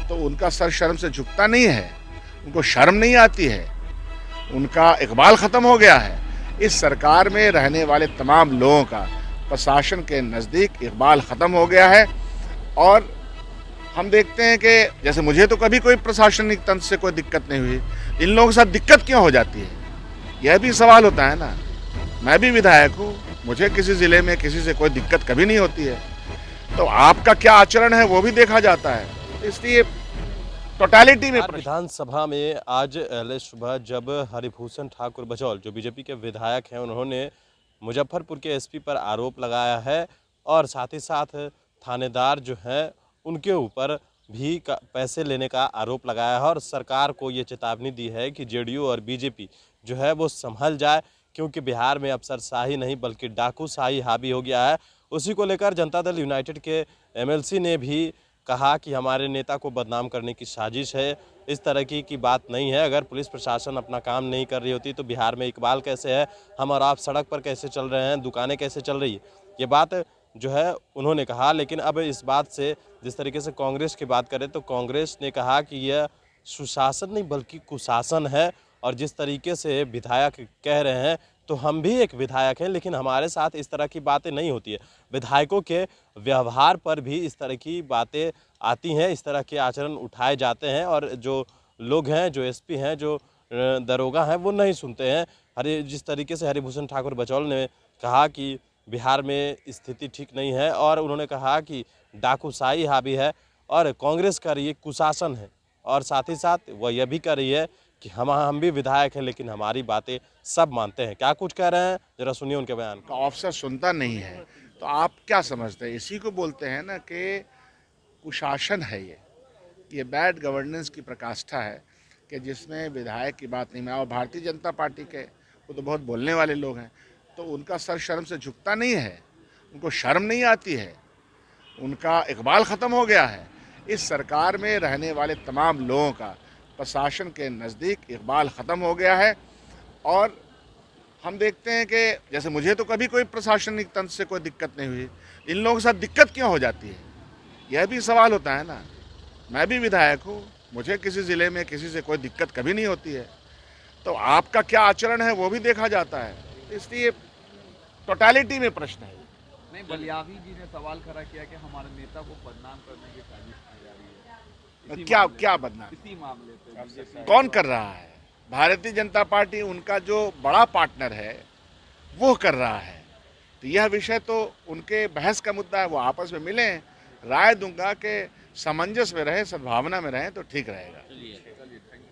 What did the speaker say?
तो उनका सर शर्म से झुकता नहीं है, उनको शर्म नहीं आती है, उनका इकबाल ख़त्म हो गया है। इस सरकार में रहने वाले तमाम लोगों का प्रशासन के नज़दीक इकबाल ख़त्म हो गया है। और हम देखते हैं कि जैसे मुझे तो कभी कोई प्रशासनिक तंत्र से कोई दिक्कत नहीं हुई, इन लोगों के साथ दिक्कत क्यों हो जाती है, यह भी सवाल होता है ना। मैं भी विधायक हूँ, मुझे किसी ज़िले में किसी से कोई दिक्कत कभी नहीं होती है, तो आपका क्या आचरण है वो भी देखा जाता है। इसलिए टोटलिटी में विधानसभा में आज अहले सुबह जब हरिभूषण ठाकुर बचौल जो बीजेपी के विधायक हैं, उन्होंने मुजफ्फरपुर के एसपी पर आरोप लगाया है और साथ ही साथ थानेदार जो हैं उनके ऊपर भी पैसे लेने का आरोप लगाया है और सरकार को ये चेतावनी दी है कि जेडीयू और बीजेपी जो है वो संभल जाए, क्योंकि बिहार में अफसरशाही नहीं बल्कि डाकूशाही हावी हो गया है। उसी को लेकर जनता दल यूनाइटेड के एमएलसी ने भी कहा कि हमारे नेता को बदनाम करने की साजिश है। इस तरह की बात नहीं है। अगर पुलिस प्रशासन अपना काम नहीं कर रही होती तो बिहार में इकबाल कैसे है, हम और आप सड़क पर कैसे चल रहे हैं, दुकानें कैसे चल रही है, ये बात जो है उन्होंने कहा। लेकिन अब इस बात से जिस तरीके से कांग्रेस की बात करें तो कांग्रेस ने कहा कि यह सुशासन नहीं बल्कि कुशासन है और जिस तरीके से विधायक कह रहे हैं तो हम भी एक विधायक हैं, लेकिन हमारे साथ इस तरह की बातें नहीं होती है। विधायकों के व्यवहार पर भी इस तरह की बातें आती हैं, इस तरह के आचरण उठाए जाते हैं और जो लोग हैं, जो एसपी हैं, जो दरोगा हैं, वो नहीं सुनते हैं। जिस तरीके से हरिभूषण ठाकुर बचौल ने कहा कि बिहार में स्थिति ठीक नहीं है और उन्होंने कहा कि डाकूशाही हावी है और कांग्रेस का ये कुशासन है और साथ ही साथ वह यह भी कर रही है कि हम भी विधायक हैं लेकिन हमारी बातें सब मानते हैं। क्या कुछ कह रहे हैं, जरा सुनिए उनके बयान का अफसर सुनता नहीं है, तो आप क्या समझते हैं? इसी को बोलते हैं ना कि कुशासन है। ये बैड गवर्नेंस की प्रकाष्ठा है कि जिसमें विधायक की बात नहीं माने। और भारतीय जनता पार्टी के वो तो बहुत बोलने वाले लोग हैं, तो उनका सर शर्म से झुकता नहीं है, उनको शर्म नहीं आती है, उनका इकबाल ख़त्म हो गया है। इस सरकार में रहने वाले तमाम लोगों का प्रशासन के नज़दीक इकबाल ख़त्म हो गया है। और हम देखते हैं कि जैसे मुझे तो कभी कोई प्रशासनिक तंत्र से कोई दिक्कत नहीं हुई, इन लोगों के साथ दिक्कत क्यों हो जाती है, यह भी सवाल होता है ना। मैं भी विधायक हूँ, मुझे किसी ज़िले में किसी से कोई दिक्कत कभी नहीं होती है, तो आपका क्या आचरण है वो भी देखा जाता है। इसलिए टोटलिटी में प्रश्न है। नहीं, बलियावी जी ने सवाल खड़ा किया कि हमारे नेता को बदनाम करने की साजिश की जा रही है। क्या बदनाम, इसी मामले पे कौन कर रहा है? भारतीय जनता पार्टी, उनका जो बड़ा पार्टनर है वो कर रहा है। तो यह विषय तो उनके बहस का मुद्दा है, वो आपस में मिलें, राय दूंगा कि सामंजस्य में रहे, सद्भावना में रहें तो ठीक रहेगा। चलिए, थैंक यू।